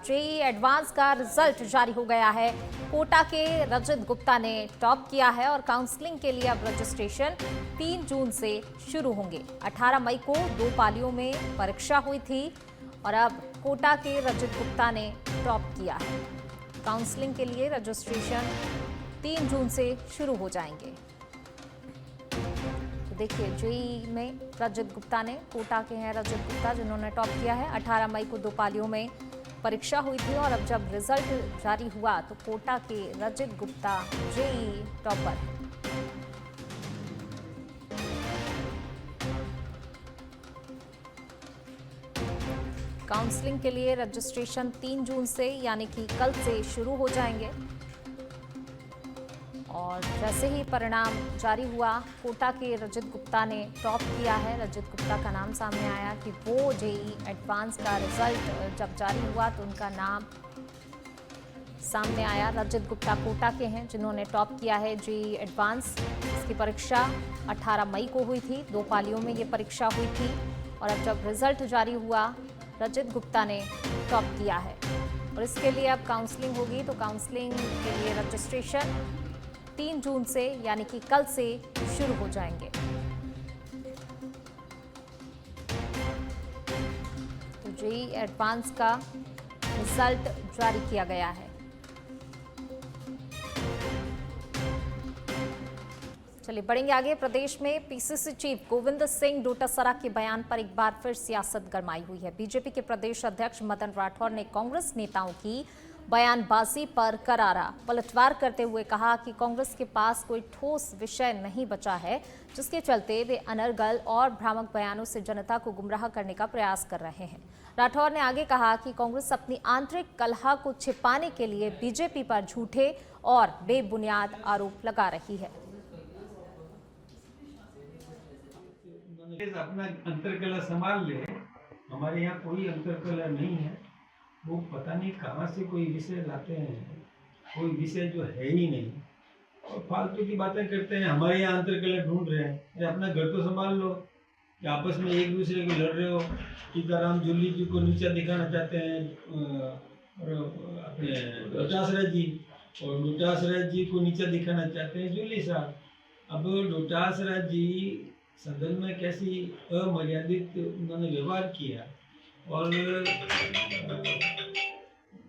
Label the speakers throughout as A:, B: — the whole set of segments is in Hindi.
A: जेईई एडवांस का रिजल्ट जारी हो गया है। कोटा के रजत गुप्ता ने टॉप किया है और काउंसलिंग के लिए अब रजिस्ट्रेशन 3 जून से शुरू होंगे। 18 मई को 2 पालियों में परीक्षा हुई थी और अब कोटा के रजत गुप्ता ने टॉप किया है। काउंसलिंग के लिए रजिस्ट्रेशन 3 जून से शुरू हो जाएंगे। देखिए, जेईई में रजत गुप्ता ने, कोटा के हैं रजत गुप्ता जिन्होंने टॉप किया है। 18 मई को 2 पालियों में परीक्षा हुई थी और अब जब रिजल्ट जारी हुआ तो कोटा के रजत गुप्ता जेईई टॉपर हैं। काउंसलिंग के लिए रजिस्ट्रेशन 3 जून से यानी कि कल से शुरू हो जाएंगे और जैसे ही परिणाम जारी हुआ, कोटा के रजत गुप्ता ने टॉप किया है। रजत गुप्ता का नाम सामने आया कि वो जेईई एडवांस का रिजल्ट जब जारी हुआ तो उनका नाम सामने आया। रजत गुप्ता कोटा के हैं जिन्होंने टॉप किया है जेईई एडवांस। इसकी परीक्षा 18 मई को हुई थी, 2 पालियों में ये परीक्षा हुई थी और अब जब रिजल्ट जारी हुआ, रजत गुप्ता ने टॉप किया है और इसके लिए अब काउंसलिंग होगी। तो काउंसलिंग के लिए रजिस्ट्रेशन 3 जून से यानी कि कल से शुरू हो जाएंगे। तो जेईई एडवांस का रिजल्ट जारी किया गया है। चलिए बढ़ेंगे आगे। प्रदेश में पीसीसी चीफ गोविंद सिंह डोटासरा के बयान पर एक बार फिर सियासत गरमाई हुई है। बीजेपी के प्रदेश अध्यक्ष मदन राठौर ने कांग्रेस नेताओं की बयानबाजी पर करारा पलटवार करते हुए कहा कि कांग्रेस के पास कोई ठोस विषय नहीं बचा है, जिसके चलते वे अनर्गल और भ्रामक बयानों से जनता को गुमराह करने का प्रयास कर रहे हैं। राठौर ने आगे कहा कि कांग्रेस अपनी आंतरिक कलह को छिपाने के लिए बीजेपी पर झूठे और बेबुनियाद आरोप लगा रही है।
B: अपना अंतर्कलह संभाल ले, हमारे यहाँ कोई अंतर्कलह नहीं है। वो पता नहीं कहाँ से कोई विषय लाते हैं, कोई विषय जो है ही नहीं और फालतू की बातें करते हैं। हमारे यहाँ अंतर्कलह ढूंढ रहे हैं। अरे अपना घर तो संभाल लो कि आपस में एक दूसरे को लड़ रहे हो। सीताराम जूली जी को नीचा दिखाना चाहते हैं और अपने डोटासरा जी, और डोटासरा जी को नीचा दिखाना चाहते हैं जूली साहब। अब डोटासरा जी सदन में कैसी अमर्यादित उन्होंने व्यवहार किया और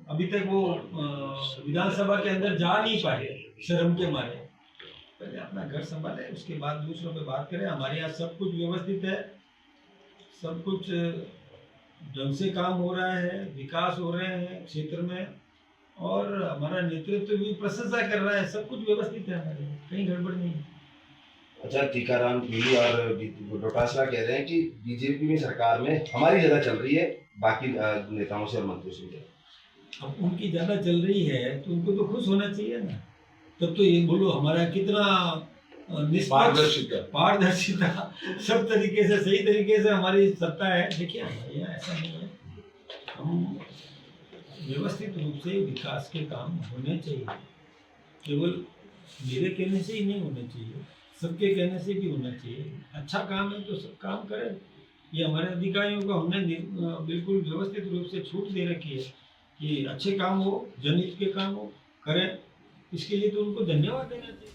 B: अभी तक वो विधानसभा के अंदर जा नहीं पाए शर्म के मारे। पहले अपना घर संभाले, उसके बाद दूसरों पे बात करें। हमारे यहाँ सब कुछ व्यवस्थित है, सब कुछ ढंग से काम हो रहा है, विकास हो रहे हैं क्षेत्र में और हमारा नेतृत्व भी प्रशंसा कर रहा है। सब कुछ व्यवस्थित है, हमारे कहीं गड़बड़ नहीं है।
C: अच्छा, टीकाराम जूली और डोटासरा कह रहे हैं कि बीजेपी में सरकार में हमारी ज्यादा चल रही है बाकी नेताओं से और मंत्रियों से।
B: अब उनकी ज्यादा चल रही है तो उनको तो खुश होना चाहिए ना। तब तो ये बोलो हमारा कितना पारदर्शिता सब तरीके से सही तरीके से हमारी सत्ता है। देखिए हमारे यहाँ ऐसा नहीं है। हम व्यवस्थित रूप से विकास के काम होने चाहिए। केवल मेरे कहने से ही नहीं होने चाहिए, सबके कहने से भी होना चाहिए। अच्छा काम है तो सब काम करें। ये हमारे अधिकारियों को हमने बिल्कुल व्यवस्थित रूप से छूट दे रखी है कि अच्छे काम हो, जनहित के काम हो, करें। इसके लिए तो उनको धन्यवाद देना चाहिए।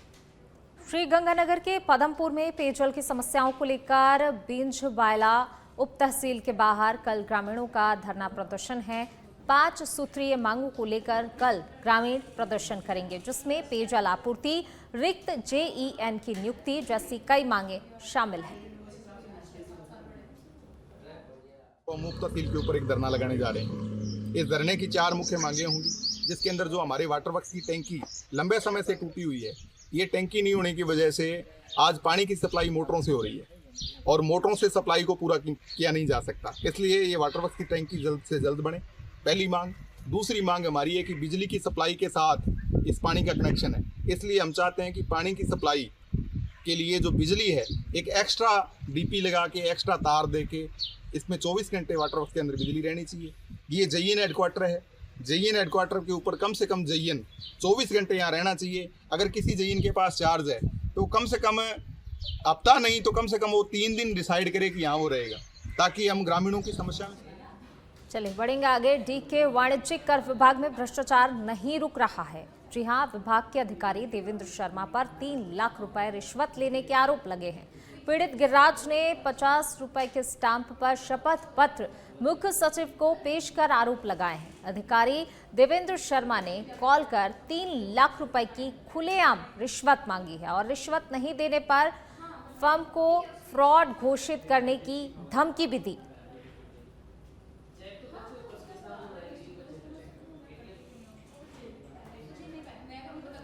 A: श्री गंगानगर के पदमपुर में पेयजल की समस्याओं को लेकर बिंझवाला उप तहसील के बाहर कल ग्रामीणों का धरना प्रदर्शन है। 5 सूत्रीय मांगों को लेकर कल ग्रामीण प्रदर्शन करेंगे, जिसमें पेयजल आपूर्ति, रिक्त जेईएन की नियुक्ति जैसी कई मांगे शामिल हैं।
D: मुफ्त तहसील के ऊपर एक धरना लगाने जा रहे हैं। इस धरने की 4 मुख्य मांगे होंगी, जिसके अंदर जो हमारे वाटर वर्क्स की टैंकी लंबे समय से टूटी हुई है, ये टैंकी नहीं होने की वजह से आज पानी की सप्लाई मोटरों से हो रही है और मोटरों से सप्लाई को पूरा किया नहीं जा सकता। इसलिए ये वाटर वर्क्स की टैंकी जल्द से जल्द बने, पहली मांग। दूसरी मांग हमारी है कि बिजली की सप्लाई के साथ इस पानी का कनेक्शन है, इसलिए हम चाहते हैं कि पानी की सप्लाई के लिए जो बिजली है एक एक्स्ट्रा डीपी लगा के, एक्स्ट्रा तार दे के इसमें 24 घंटे वाटर वर्क्स के अंदर बिजली रहनी चाहिए। ये जेईएन हेडक्वार्टर है, जेईएन हेडक्वार्टर के ऊपर कम से कम जेईएन 24 घंटे यहाँ रहना चाहिए। अगर किसी जेईएन के पास चार्ज है तो कम से कम हफ्ता नहीं तो कम से कम वो 3 दिन डिसाइड करे कि यहाँ वो रहेगा, ताकि हम ग्रामीणों की समस्या।
A: चलिए बढ़ेंगे आगे। डीके वाणिज्यिक कर विभाग में भ्रष्टाचार नहीं रुक रहा है। जी हां, विभाग के अधिकारी देवेंद्र शर्मा पर 3 लाख रुपए रिश्वत लेने के आरोप लगे हैं। पीड़ित गिरिराज ने 50 रुपए के स्टाम्प पर शपथ पत्र मुख्य सचिव को पेश कर आरोप लगाए हैं। अधिकारी देवेंद्र शर्मा ने कॉल कर 3 लाख रुपए की खुलेआम रिश्वत मांगी है और रिश्वत नहीं देने पर फर्म को फ्रॉड घोषित करने की धमकी भी दी।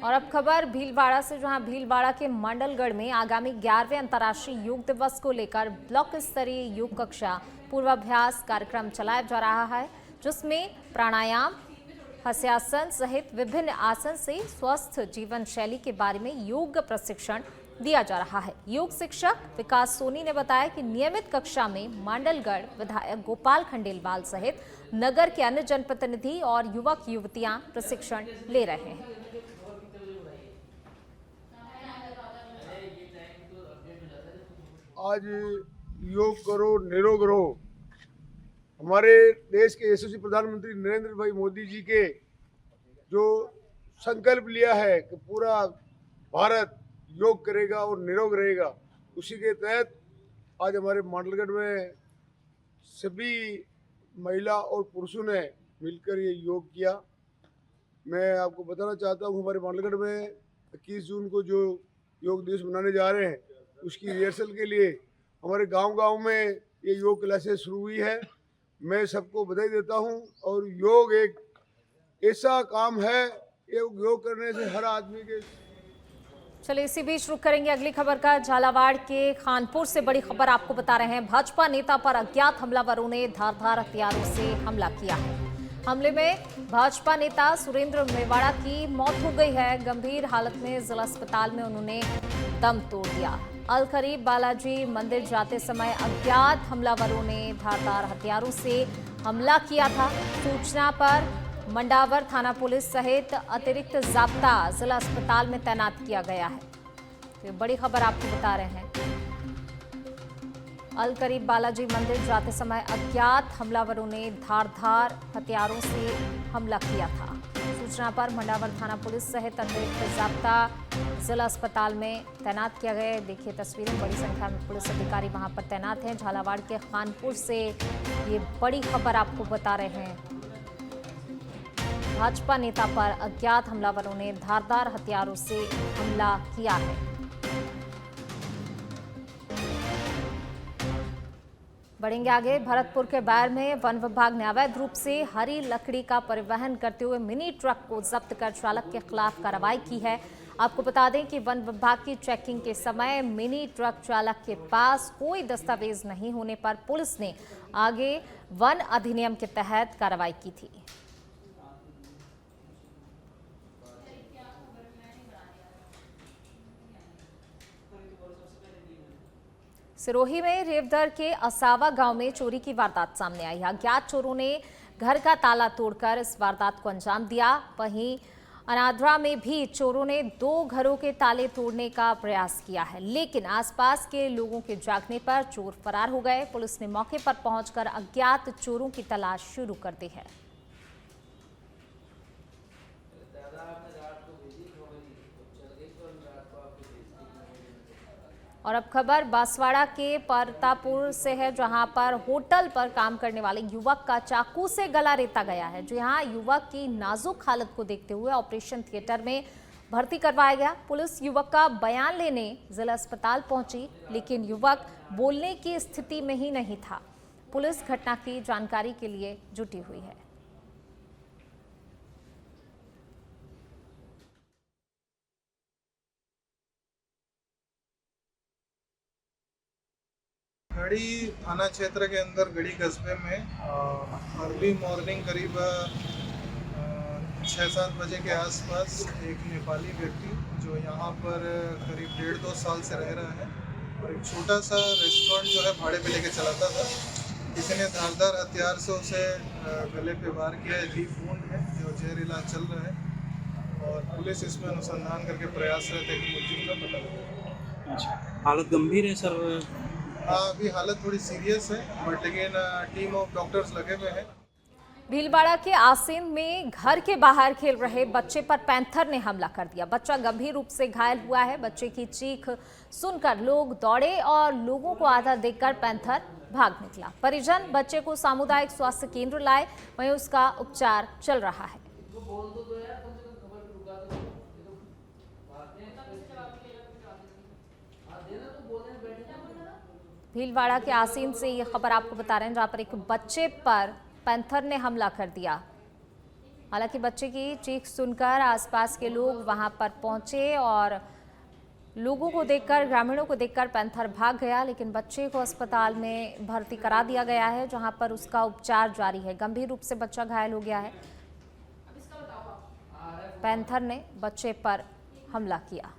A: और अब खबर भीलवाड़ा से, जहां भीलवाड़ा के मंडलगढ़ में आगामी 11वें अंतर्राष्ट्रीय योग दिवस को लेकर ब्लॉक स्तरीय योग कक्षा पूर्वाभ्यास कार्यक्रम चलाया जा रहा है, जिसमें प्राणायाम, हस्यासन सहित विभिन्न आसन से स्वस्थ जीवन शैली के बारे में योग प्रशिक्षण दिया जा रहा है। योग शिक्षक विकास सोनी ने बताया कि नियमित कक्षा में मंडलगढ़ विधायक गोपाल खंडेलवाल सहित नगर के अन्य जनप्रतिनिधि और युवक युवतियां प्रशिक्षण ले रहे हैं।
E: आज योग करो निरोग रहो, हमारे देश के यशस्वी प्रधानमंत्री नरेंद्र भाई मोदी जी के जो संकल्प लिया है कि पूरा भारत योग करेगा और निरोग रहेगा, उसी के तहत आज हमारे मंडलगढ़ में सभी महिला और पुरुषों ने मिलकर ये योग किया। मैं आपको बताना चाहता हूँ, हमारे मंडलगढ़ में 21 जून को जो योग दिवस मनाने जा रहे हैं, उसकी रिहर्सल के लिए हमारे गांव-गांव में ये योग क्लासेस शुरू हुई है। मैं सबको बधाई देता हूं। और योग एक ऐसा काम है, योग करने से हर आदमी के।
A: चलिए इसी बीच रुक करेंगे अगली खबर का। झालावाड़ के खानपुर से बड़ी खबर आपको बता रहे हैं। भाजपा नेता पर अज्ञात हमलावरों ने धारदार हथियारों से हमला किया है। हमले में भाजपा नेता सुरेंद्र मेवाड़ा की मौत हो गई है। गंभीर हालत में जिला अस्पताल में उन्होंने दम तोड़ दिया। अल करीब बालाजी मंदिर जाते समय अज्ञात हमलावरों ने धारदार हथियारों से हमला किया था। सूचना पर मंडावर थाना पुलिस सहित अतिरिक्त जाब्ता जिला अस्पताल में तैनात किया गया है। तो बड़ी खबर आपको बता रहे हैं। अल करीब बालाजी मंदिर जाते समय अज्ञात हमलावरों ने धारदार हथियारों से हमला किया था। सूचना पर मंडावर थाना पुलिस सहित अतिरिक्त जाब्ता जिला अस्पताल में तैनात किया गया है। देखिए तस्वीरें, बड़ी संख्या में पुलिस अधिकारी वहां पर तैनात हैं। झालावाड़ के खानपुर से ये बड़ी खबर आपको बता रहे हैं। भाजपा नेता पर अज्ञात हमलावरों ने धारदार हथियारों से हमला किया है। बढ़ेंगे आगे। भरतपुर के बैर में वन विभाग ने अवैध रूप से हरी लकड़ी का परिवहन करते हुए मिनी ट्रक को जब्त कर चालक के खिलाफ कार्रवाई की है। आपको बता दें कि वन विभाग की चेकिंग के समय मिनी ट्रक चालक के पास कोई दस्तावेज नहीं होने पर पुलिस ने आगे वन अधिनियम के तहत कार्रवाई की थी। सिरोही में रेवदर के असावा गांव में चोरी की वारदात सामने आई। अज्ञात चोरों ने घर का ताला तोड़कर इस वारदात को अंजाम दिया। वहीं अनाद्रा में भी चोरों ने 2 घरों के ताले तोड़ने का प्रयास किया है, लेकिन आसपास के लोगों के जागने पर चोर फरार हो गए। पुलिस ने मौके पर पहुंचकर अज्ञात चोरों की तलाश शुरू कर दी है। और अब खबर बांसवाड़ा के परतापुर से है, जहां पर होटल पर काम करने वाले युवक का चाकू से गला रेता गया है। जो यहाँ युवक की नाजुक हालत को देखते हुए ऑपरेशन थिएटर में भर्ती करवाया गया। पुलिस युवक का बयान लेने जिला अस्पताल पहुंची, लेकिन युवक बोलने की स्थिति में ही नहीं था। पुलिस घटना की जानकारी के लिए जुटी हुई है।
F: गढ़ी थाना क्षेत्र के अंदर गढ़ी कस्बे में अर्ली मॉर्निंग करीब 6-7 बजे के आसपास एक नेपाली व्यक्ति जो यहाँ पर करीब 1.5-2 साल से रह रहा है और एक छोटा सा रेस्टोरेंट जो है भाड़े पे लेके चलाता था, किसी ने धारदार हथियार से उसे गले पे वार किया। डीप वुंड है जो जेर इलाज चल रहा है और पुलिस इसमें अनुसंधान करके प्रयासरत है कि मुलजिम का पता लगे।
G: अच्छा, हालत गंभीर है सर?
F: हाँ, अभी हालत थोड़ी सीरियस है, बट लेकिन टीम ऑफ डॉक्टर्स लगे हुए हैं।
A: भीलवाड़ा के आसीन में घर के बाहर खेल रहे बच्चे पर पैंथर ने हमला कर दिया। बच्चा गंभीर रूप से घायल हुआ है। बच्चे की चीख सुनकर लोग दौड़े और लोगों को आता देखकर पैंथर भाग निकला। परिजन बच्चे को सामुदायिक स्वास्थ्य केंद्र लाए, वहीं उसका उपचार चल रहा है। भीलवाड़ा के आसीन से ये खबर आपको बता रहे हैं, जहां पर एक बच्चे पर पैंथर ने हमला कर दिया। हालांकि बच्चे की चीख सुनकर आसपास के लोग वहां पर पहुंचे और लोगों को देखकर, ग्रामीणों को देखकर पैंथर भाग गया, लेकिन बच्चे को अस्पताल में भर्ती करा दिया गया है, जहां पर उसका उपचार जारी है। गंभीर रूप से बच्चा घायल हो गया है। पैंथर ने बच्चे पर हमला किया।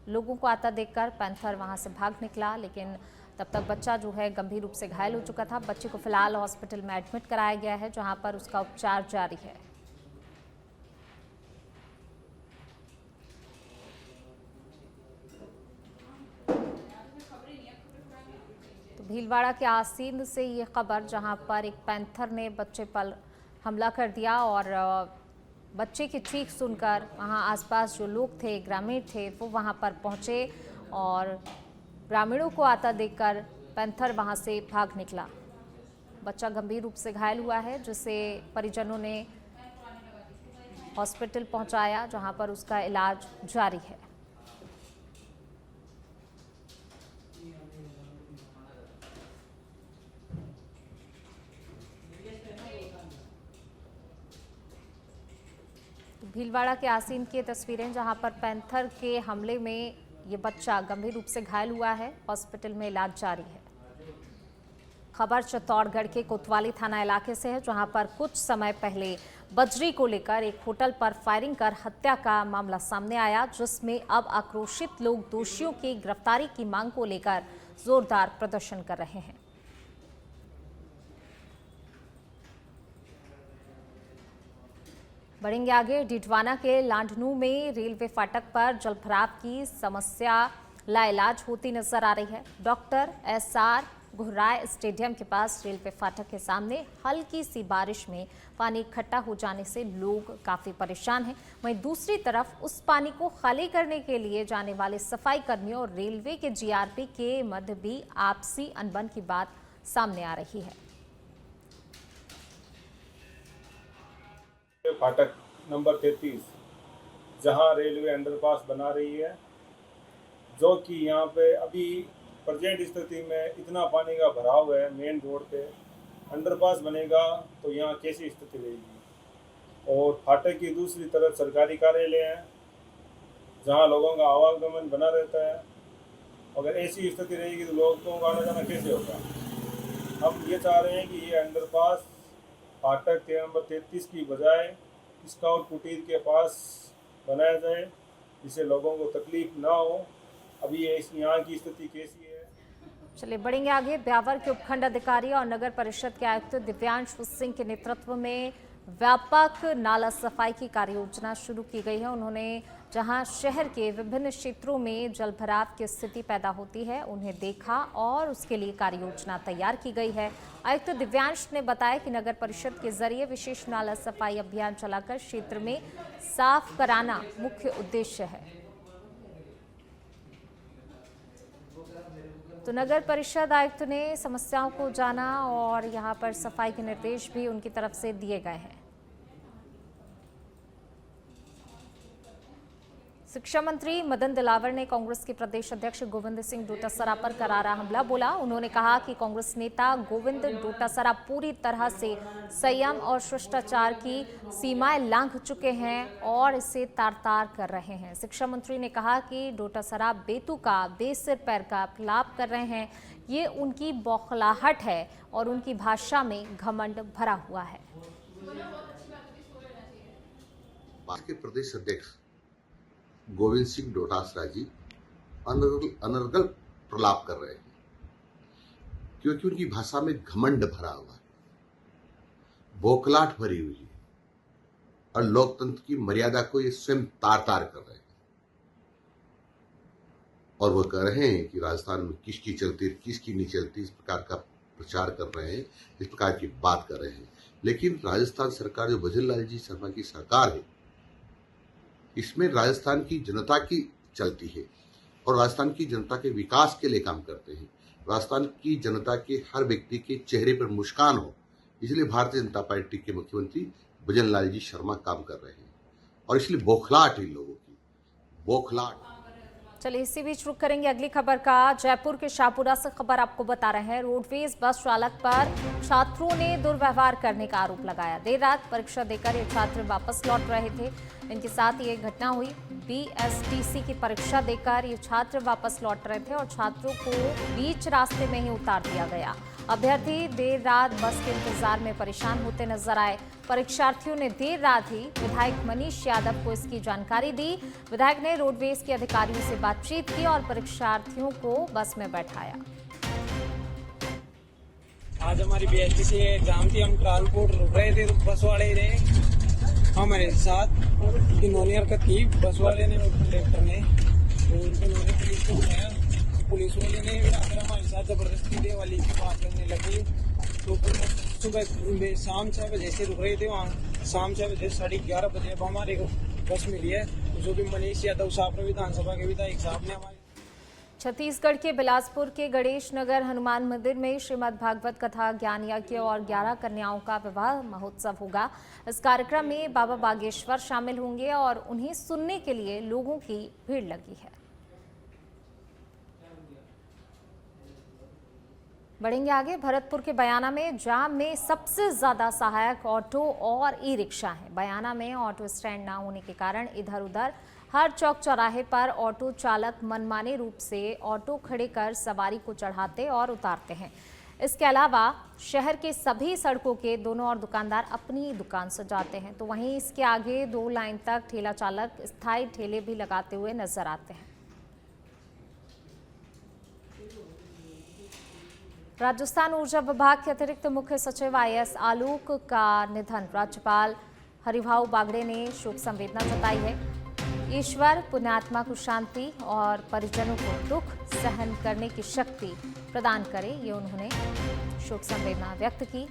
A: लोगों को आता देखकर पैंथर वहां से भाग निकला, लेकिन तब तक बच्चा जो है गंभीर रूप से घायल हो चुका था। बच्चे को फिलहाल हॉस्पिटल में एडमिट कराया गया है, जहां पर उसका उपचार जारी है। तो भीलवाड़ा के आसीन से ये खबर, जहां पर एक पैंथर ने बच्चे पर हमला कर दिया और बच्चे की चीख सुनकर वहां आसपास जो लोग थे, ग्रामीण थे, वो वहां पर पहुंचे और ग्रामीणों को आता देखकर पैंथर वहां से भाग निकला। बच्चा गंभीर रूप से घायल हुआ है, जिसे परिजनों ने हॉस्पिटल पहुंचाया, जहां पर उसका इलाज जारी है। भीलवाड़ा के आसीन की तस्वीरें, जहां पर पैंथर के हमले में ये बच्चा गंभीर रूप से घायल हुआ है, हॉस्पिटल में इलाज जारी है। खबर चित्तौड़गढ़ के कोतवाली थाना इलाके से है, जहां पर कुछ समय पहले बजरी को लेकर एक होटल पर फायरिंग कर हत्या का मामला सामने आया, जिसमें अब आक्रोशित लोग दोषियों की गिरफ्तारी की मांग को लेकर जोरदार प्रदर्शन कर रहे हैं। बढ़ेंगे आगे। डिडवाना के लांढनू में रेलवे फाटक पर जलभराव की समस्या लाइलाज होती नजर आ रही है। डॉक्टर SR घुर्राय स्टेडियम के पास रेलवे फाटक के सामने हल्की सी बारिश में पानी इकट्ठा हो जाने से लोग काफी परेशान हैं। वहीं दूसरी तरफ उस पानी को खाली करने के लिए जाने वाले सफाई कर्मियों और रेलवे के GRP के मध्य भी आपसी अनबन की बात सामने आ रही है।
G: फाटक नंबर 33 जहां रेलवे अंडरपास बना रही है, जो कि यहां पे अभी प्रेजेंट स्थिति में इतना पानी का भराव है। मेन रोड पे अंडरपास बनेगा तो यहाँ कैसी स्थिति रहेगी। और फाटक की दूसरी तरफ सरकारी कार्यालय है, जहाँ लोगों का आवागमन बना रहता है। अगर ऐसी स्थिति रहेगी तो लोगों का आना जाना कैसे होगा। हम ये चाह रहे हैं कि ये अंडरपास फाटक नंबर 33 की बजाय स्काउट कुटीर के पास बनाया जाए, जिससे लोगों को तकलीफ ना हो। अभी यहाँ की स्थिति कैसी है।
A: चलिए बढ़ेंगे आगे। ब्यावर के उपखंड अधिकारी और नगर परिषद के आयुक्त दिव्यांश सिंह के नेतृत्व में व्यापक नाला सफाई की कार्य योजना शुरू की गई है। उन्होंने जहां शहर के विभिन्न क्षेत्रों में जलभराव की स्थिति पैदा होती है, उन्हें देखा और उसके लिए कार्य योजना तैयार की गई है। आयुक्त दिव्यांश ने बताया कि नगर परिषद के जरिए विशेष नाला सफाई अभियान चलाकर क्षेत्र में साफ कराना मुख्य उद्देश्य है। तो नगर परिषद आयुक्त ने समस्याओं को जाना और यहां पर सफाई के निर्देश भी उनकी तरफ से दिए गए हैं। शिक्षा मंत्री मदन दिलावर ने कांग्रेस के प्रदेश अध्यक्ष गोविंद सिंह डोटासरा पर करारा हमला बोला। उन्होंने कहा कि कांग्रेस नेता गोविंद डोटासरा पूरी तरह से संयम और शिष्टाचार की सीमाएं लांघ चुके हैं और इसे तार-तार कर रहे हैं। शिक्षा मंत्री ने कहा कि डोटासरा बेतुका बेसिर पैर का प्रलाप कर रहे हैं। ये उनकी बौखलाहट है और उनकी भाषा में घमंड भरा हुआ है।
H: के प्रदेश अध्यक्ष गोविंद सिंह डोटासरा जी अनर्गल प्रलाप कर रहे हैं, क्योंकि उनकी भाषा में घमंड भरा हुआ है, बौखलाहट भरी हुई है और लोकतंत्र की मर्यादा को ये स्वयं तार-तार कर रहे हैं। और वो कह रहे हैं कि राजस्थान में किसकी चलती किसकी नहीं चलती, इस प्रकार का प्रचार कर रहे हैं, इस प्रकार की बात कर रहे हैं। लेकिन राजस्थान सरकार जो भजन लाल जी शर्मा की सरकार है, इसमें राजस्थान की जनता की चलती है और राजस्थान की जनता के विकास के लिए काम करते हैं। राजस्थान की जनता के हर व्यक्ति के चेहरे पर मुस्कान हो, इसलिए भारतीय जनता पार्टी के मुख्यमंत्री भजन लाल जी शर्मा काम कर रहे हैं और इसलिए बौखलाहट है लोगों की, बौखलाहट।
A: चलिए इसी बीच रुक करेंगे अगली खबर का। जयपुर के शाहपुरा से खबर आपको बता रहे हैं। रोडवेज बस चालक पर छात्रों ने दुर्व्यवहार करने का आरोप लगाया। देर रात परीक्षा देकर ये छात्र वापस लौट रहे थे, इनके साथ ये घटना हुई। बीएसटीसी की परीक्षा देकर ये छात्र वापस लौट रहे थे और छात्रों को बीच रास्ते में ही उतार दिया गया। अभ्यर्थी देर रात बस के इंतजार में परेशान होते नजर आए। परीक्षार्थियों ने देर रात ही विधायक मनीष यादव को इसकी जानकारी दी। विधायक ने रोडवेज के अधिकारियों से बातचीत की और परीक्षार्थियों को बस में बैठाया।
I: आज हमारी बीएसटीसी एग्जाम थी, हम कानपुर रुक रहे थे, बस वाले ने हमारे साथ इन्होंने हरकत की। बस वाले ने कंडक्टर ने तो उन्होंने पुलिस को बुलाया। पुलिस वाले ने आकर हमारे साथ जबरदस्ती दे वाली की बात करने लगी। तो सुबह शाम 6 बजे से रुक रहे थे वहाँ। शाम 6 बजे 11:30 बजे अब हमारे बस मिली है, जो भी मनीष यादव साहब विधानसभा के विधायक साहब ने हमारे।
A: छत्तीसगढ़ के बिलासपुर के गणेश नगर हनुमान मंदिर में श्रीमद् भागवत कथा, ज्ञान यज्ञ और 11 कन्याओं का विवाह महोत्सव होगा। इस कार्यक्रम में बाबा बागेश्वर शामिल होंगे और उन्हें सुनने के लिए लोगों की भीड़ लगी है। बढ़ेंगे आगे। भरतपुर के बयाना में जाम में सबसे ज्यादा सहायक ऑटो और ई रिक्शा है। बयाना में ऑटो स्टैंड न होने के कारण इधर उधर हर चौक चौराहे पर ऑटो चालक मनमाने रूप से ऑटो खड़े कर सवारी को चढ़ाते और उतारते हैं। इसके अलावा शहर के सभी सड़कों के दोनों ओर दुकानदार अपनी दुकान सजाते हैं, तो वहीं इसके आगे 2 लाइन तक ठेला चालक स्थायी ठेले भी लगाते हुए नजर आते हैं। राजस्थान ऊर्जा विभाग के अतिरिक्त मुख्य सचिव IAS आलोक का निधन। राज्यपाल हरिभाऊ बागड़े ने शोक संवेदना जताई है। ईश्वर पुण्यात्मा को शांति और परिजनों को दुख सहन करने की शक्ति प्रदान करे, ये उन्होंने शोक संवेदना व्यक्त की।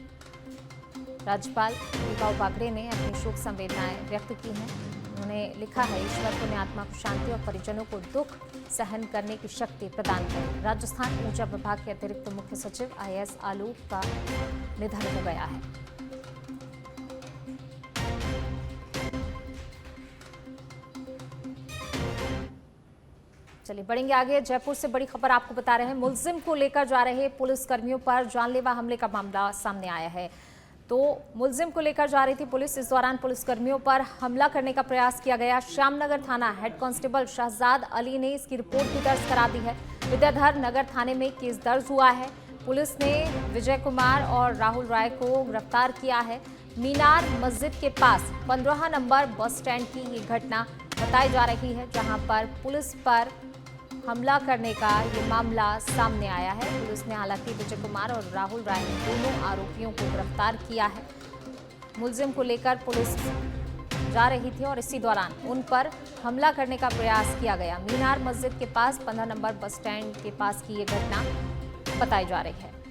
A: राज्यपाल हरिभाऊ बागड़े ने अपनी शोक संवेदनाएं व्यक्त की हैं। उन्होंने लिखा है, ईश्वर पुण्यात्मा को शांति और परिजनों को दुख सहन करने की शक्ति प्रदान करें। राजस्थान ऊर्जा विभाग के अतिरिक्त मुख्य सचिव IAS आलोक का निधन हो गया है। चलिए बढ़ेंगे आगे। जयपुर से बड़ी खबर आपको बता रहे हैं। मुलजिम को लेकर जा रहे पुलिस कर्मियों पर जानलेवा हमले का मामला सामने आया है। तो मुलजिम को लेकर जा रही थी पुलिस, इस दौरान पुलिस कर्मियों पर हमला करने का प्रयास किया गया। श्यामनगर थाना हेड कांस्टेबल शहजाद अली ने इसकी रिपोर्ट भी दर्ज करा दी है। विद्याधर नगर थाने में केस दर्ज हुआ है। पुलिस ने विजय कुमार और राहुल राय को गिरफ्तार किया है। मीनार मस्जिद के पास 15 नंबर बस स्टैंड की ये घटना बताई जा रही है, जहां पर पुलिस पर हमला करने का ये मामला सामने आया है। पुलिस ने हालांकि विजय कुमार और राहुल राय दोनों आरोपियों को गिरफ्तार किया है। मुलजिम को लेकर पुलिस जा रही थी और इसी दौरान उन पर हमला करने का प्रयास किया गया। मीनार मस्जिद के पास 15 नंबर बस स्टैंड के पास की ये घटना बताई जा रही है।